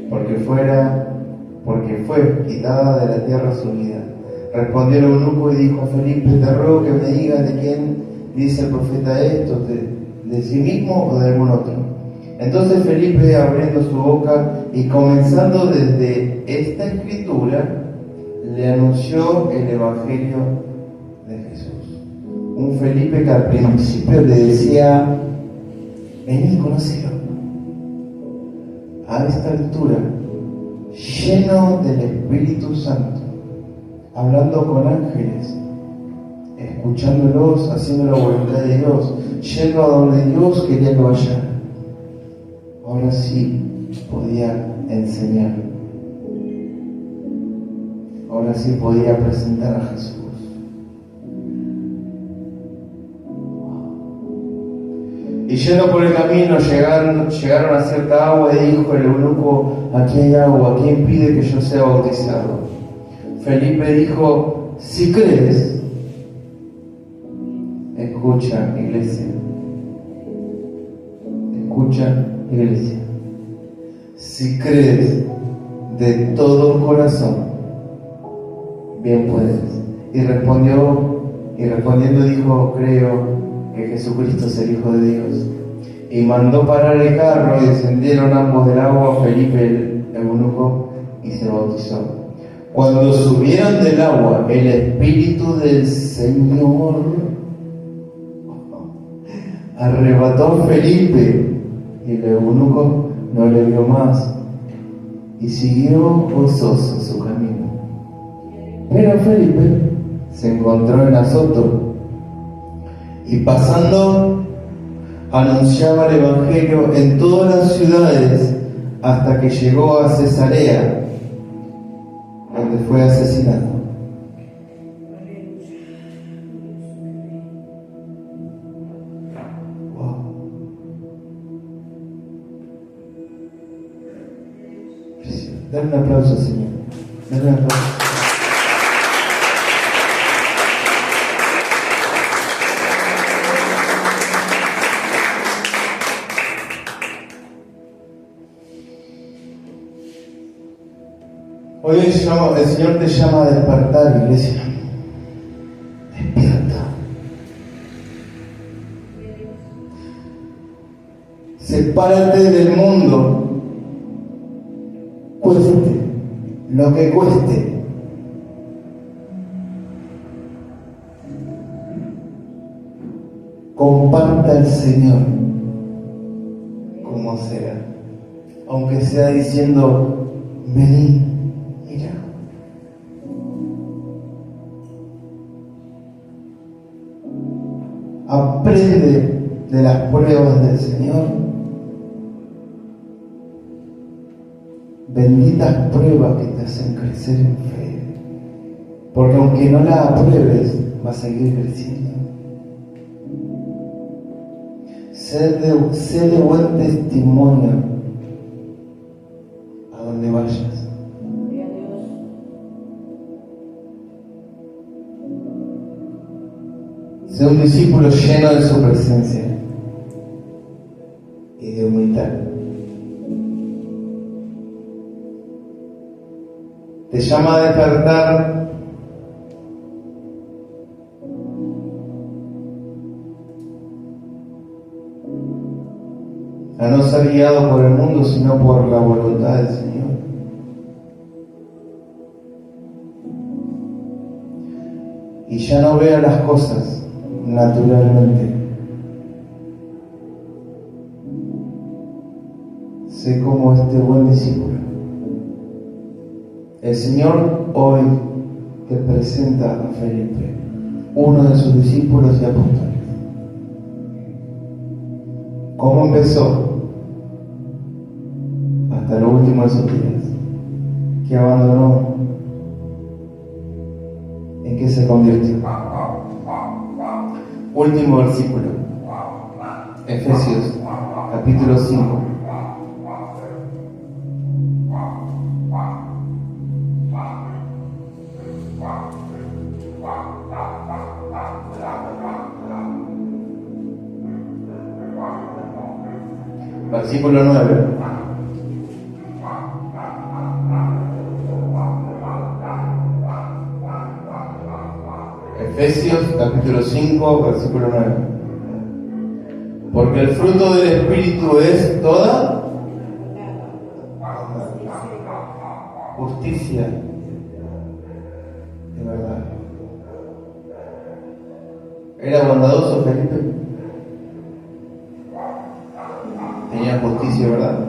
Porque fue quitada de la tierra su vida. Respondió el eunuco y dijo a Felipe, te ruego que me digas de quién dice el profeta esto, de sí mismo o de algún otro. Entonces Felipe, abriendo su boca y comenzando desde esta escritura, le anunció el Evangelio de Jesús. Un Felipe que al principio le decía, vení, conócelo. A esta altura, lleno del Espíritu Santo, hablando con ángeles, escuchándolos, haciendo la voluntad de Dios, yendo a donde Dios quería que vaya. Ahora sí podía enseñar. Ahora sí podía presentar a Jesús. Y yendo por el camino llegaron a cierta agua y dijo el eunuco, aquí hay agua, ¿quién pide que yo sea bautizado? Felipe dijo, si crees, escucha iglesia, si crees de todo corazón, bien puedes. Y respondiendo dijo, creo que Jesucristo es el Hijo de Dios. Y mandó parar el carro y descendieron ambos del agua, Felipe el eunuco, y se bautizó. Cuando subieron del agua, el Espíritu del Señor arrebató a Felipe, y el eunuco no le vio más, y siguió gozoso su camino. Pero Felipe se encontró en Azoto, y pasando anunciaba el Evangelio en todas las ciudades hasta que llegó a Cesarea, donde fue asesinado. Wow. Dale un aplauso, Señor. Dale un aplauso. Hoy el Señor te llama a despertar, iglesia. Despierta. Sepárate del mundo. Cueste lo que cueste. Comparta al Señor como sea. Aunque sea diciendo, vení. Mira, aprende de las pruebas del Señor. Benditas pruebas que te hacen crecer en fe, Porque aunque no la apruebes, va a seguir creciendo. Sé de buen testimonio a donde vayas. Sé un discípulo lleno de su presencia y de humildad. Te llama a despertar a no ser guiado por el mundo, sino por la voluntad del Señor. Y ya no vea las cosas naturalmente. Sé como este buen discípulo. El Señor hoy te presenta a Felipe, uno de sus discípulos y apóstoles. ¿Cómo empezó? Hasta lo último de sus días. ¿Qué abandonó? ¿En qué se convirtió? Último versículo. Efesios, capítulo 5. Versículo 9. Efesios capítulo 5, versículo 9. Porque el fruto del Espíritu es toda justicia de verdad. ¿Era bondadoso Felipe? Tenía justicia, ¿verdad?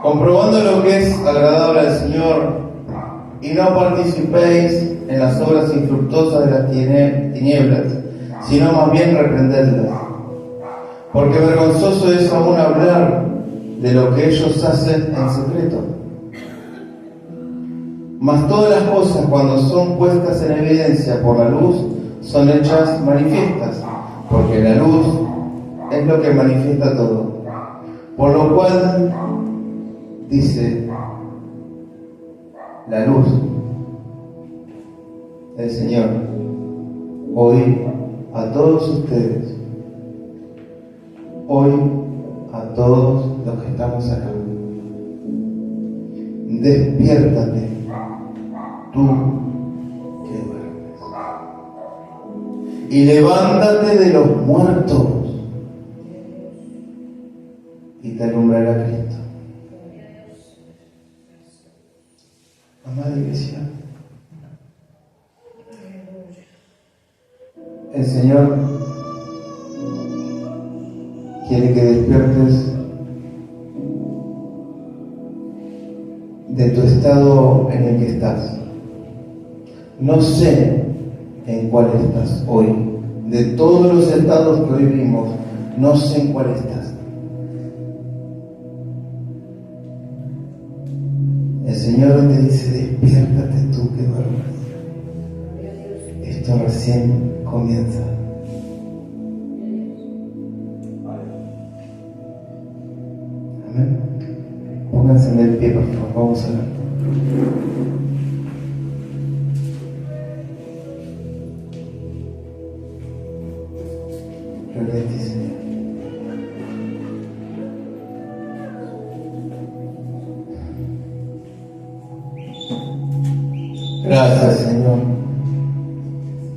Comprobando lo que es agradable al Señor, y no participéis en las obras infructuosas de las tinieblas, sino más bien reprendedlas. Porque vergonzoso es aún hablar de lo que ellos hacen en secreto. Mas todas las cosas, cuando son puestas en evidencia por la luz, son hechas manifiestas, porque la luz es lo que manifiesta todo. Por lo cual, dice la luz del Señor hoy a todos ustedes, hoy a todos los que estamos acá. Despiértate, tú que duermes, y levántate de los muertos, y te alumbrará Cristo. Amada iglesia, el Señor quiere que despiertes de tu estado en el que estás. No sé en cuál estás hoy. De todos los estados que hoy vimos, no sé en cuál estás. El Señor te dice: despiértate tú que duermes. Esto recién comienza. Amén. Pónganse en el pie, por favor. Vamos a ver. Gloria a ti, Señor. Gracias, Señor.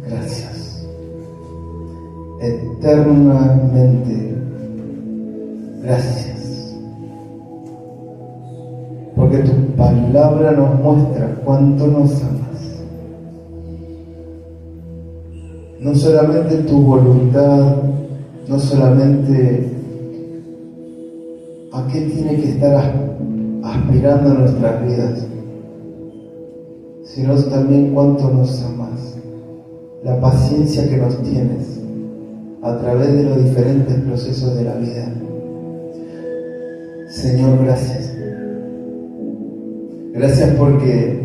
Gracias. Eternamente. Gracias. Porque tu palabra nos muestra cuánto nos amas. No solamente tu voluntad, no solamente a qué tiene que estar aspirando nuestras vidas, sino también cuánto nos amas, la paciencia que nos tienes a través de los diferentes procesos de la vida. Señor, gracias. Gracias porque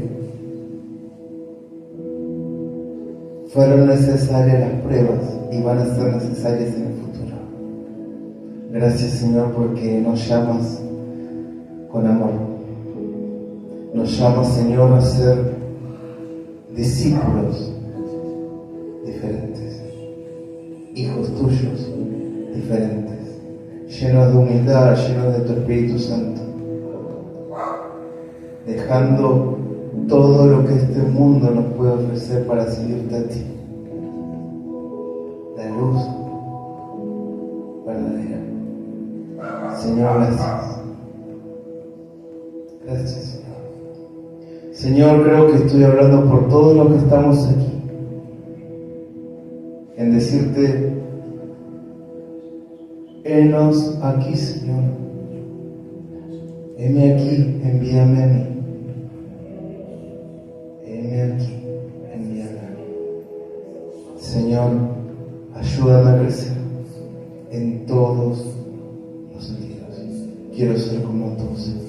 fueron necesarias las pruebas y van a ser necesarias en el futuro. Gracias, Señor, porque nos llamas con amor. Nos llamas, Señor, a ser discípulos diferentes, hijos tuyos diferentes, llenos de humildad, llenos de tu Espíritu Santo, dejando todo lo que este mundo nos puede ofrecer para seguirte a ti, la luz verdadera. Señor, gracias. Gracias, Señor. Señor, creo que estoy hablando por todos los que estamos aquí, en decirte: henos aquí, Señor. Heme aquí, envíame a mí. Heme aquí, envíame a mí. Señor, ayúdame a crecer en todos los sentidos. Quiero ser como tú, Señor,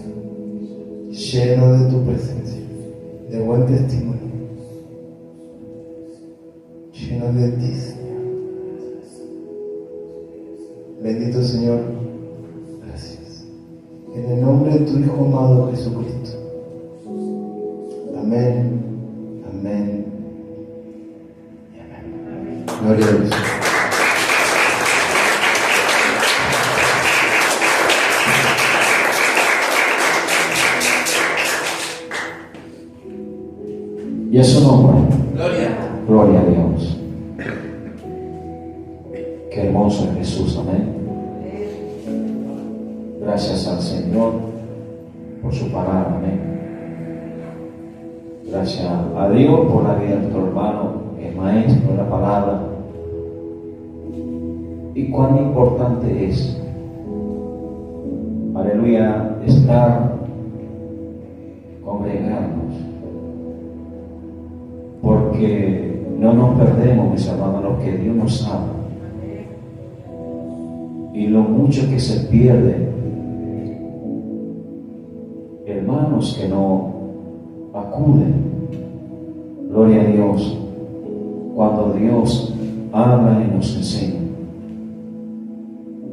lleno de tu presencia, de buen testimonio, lleno de ti, Señor. Bendito Señor, gracias. En el nombre de tu Hijo amado Jesucristo. Amén, amén y amén. Gloria a Dios. Y a su nombre. Gloria. Gloria a Dios. Qué hermoso es Jesús, amén. Gracias al Señor por su palabra, amén. Gracias a Dios por la vida de nuestro hermano, que es maestro de la palabra. Y cuán importante es, aleluya, congregarnos. Porque no nos perdemos, mis hermanos, lo que Dios nos ama. Y lo mucho que se pierde, hermanos que no acuden, gloria a Dios, cuando Dios habla y nos enseña.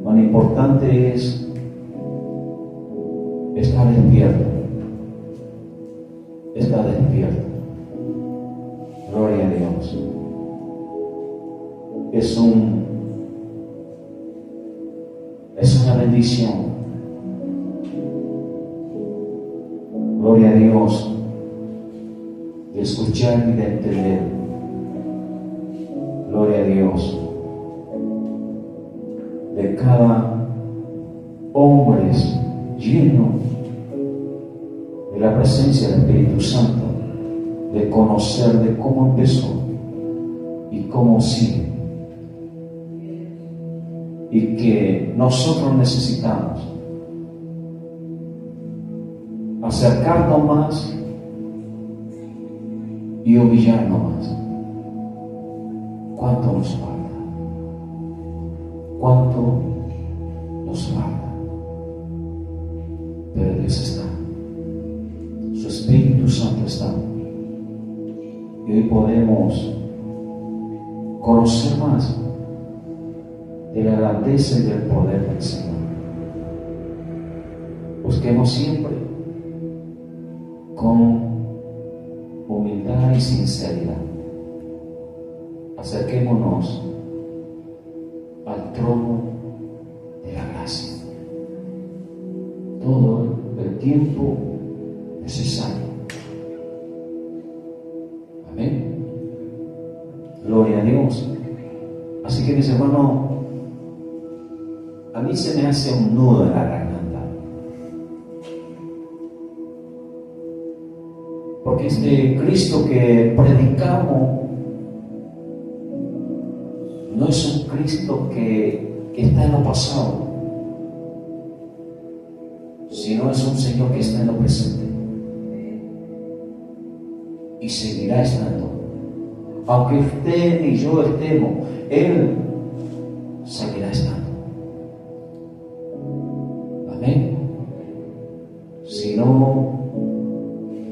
Lo importante es estar despierto, estar despierto. Gloria a Dios. Es una bendición. Gloria a Dios. De escuchar y de entender. Gloria a Dios. De cada hombre lleno de la presencia del Espíritu Santo, de conocer de cómo empezó y cómo sigue, y que nosotros necesitamos acercarnos más y humillarnos más. ¿Cuánto nos falta? ¿Cuánto nos falta? Pero Dios está, su Espíritu Santo está. Y hoy podemos conocer más de la grandeza y del poder del Señor. Busquemos siempre con humildad y sinceridad. Acerquémonos al trono de la gracia. Todo el tiempo necesario. Amén. Gloria a Dios. Así que, mis hermanos, a mí se me hace un nudo en la garganta, porque este Cristo que predicamos no es un Cristo que está en lo pasado, sino es un Señor que está en lo presente y seguirá estando. Aunque usted y yo estemos, Él seguirá estando. Amén. Si no,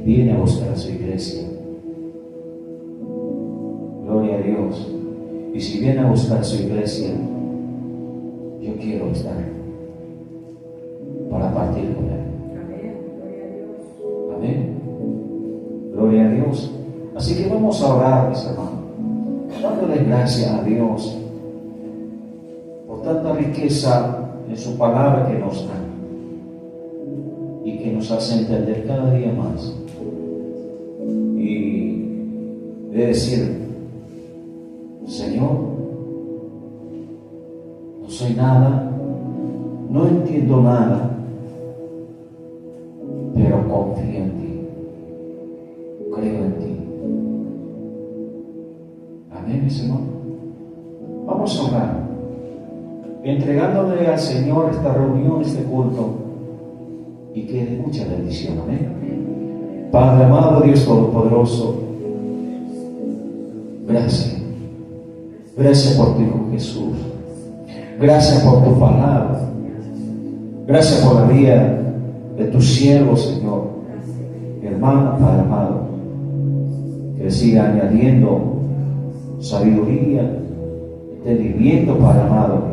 viene a buscar a su iglesia. Gloria a Dios. Y si viene a buscar su iglesia, yo quiero estar para partir con él. Amén. Gloria a Dios. Así que vamos a orar, mis hermanos, dándole gracias a Dios por tanta riqueza en su palabra que nos da y que nos hace entender cada día más. Y de decir, Señor, no soy nada, no entiendo nada, pero confío en ti, creo en ti. Amén, mis hermanos. Vamos a orar, entregándole al Señor esta reunión, este culto, y que dé mucha bendición. Amén. Padre amado, Dios Todopoderoso, gracias. Gracias por tu Hijo Jesús. Gracias por tu palabra. Gracias por la vida de tu siervo, Señor. Mi hermano, Padre amado, que siga añadiendo sabiduría, entendimiento, Padre amado,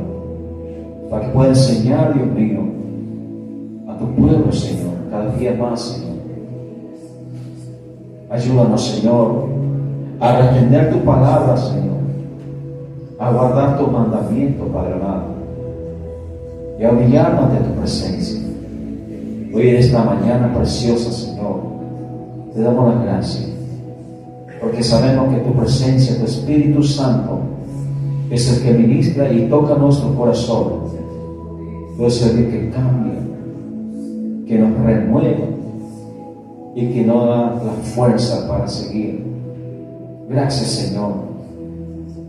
para que pueda enseñar, Dios mío, a tu pueblo, Señor, cada día más, Señor. Ayúdanos, Señor, a retener tu palabra, Señor, a guardar tu mandamiento, Padre amado, y a brillarnos de tu presencia. Hoy en esta mañana preciosa, Señor, te damos las gracias, porque sabemos que tu presencia, tu Espíritu Santo, es el que ministra y toca nuestro corazón. Tú eres el que cambia, que nos renueva y que nos da la fuerza para seguir. Gracias, Señor.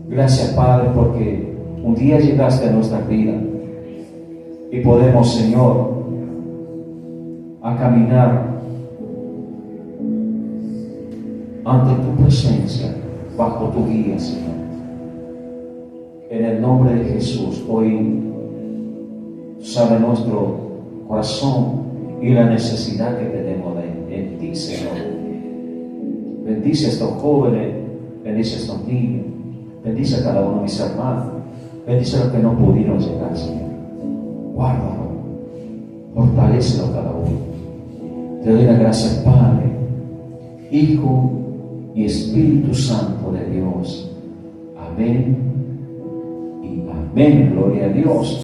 Gracias, Padre, porque un día llegaste a nuestra vida y podemos, Señor, a caminar ante tu presencia, bajo tu guía, Señor. En el nombre de Jesús, hoy sabe nuestro corazón y la necesidad que tenemos en ti, Señor. Bendice a estos jóvenes, bendice a estos niños, bendice a cada uno de mis hermanos, bendice a los que no pudieron llegar, Señor. Guárdalo, fortalécelo cada uno. Te doy las gracias, Padre, Hijo y Espíritu Santo de Dios. Amén y amén. Gloria a Dios.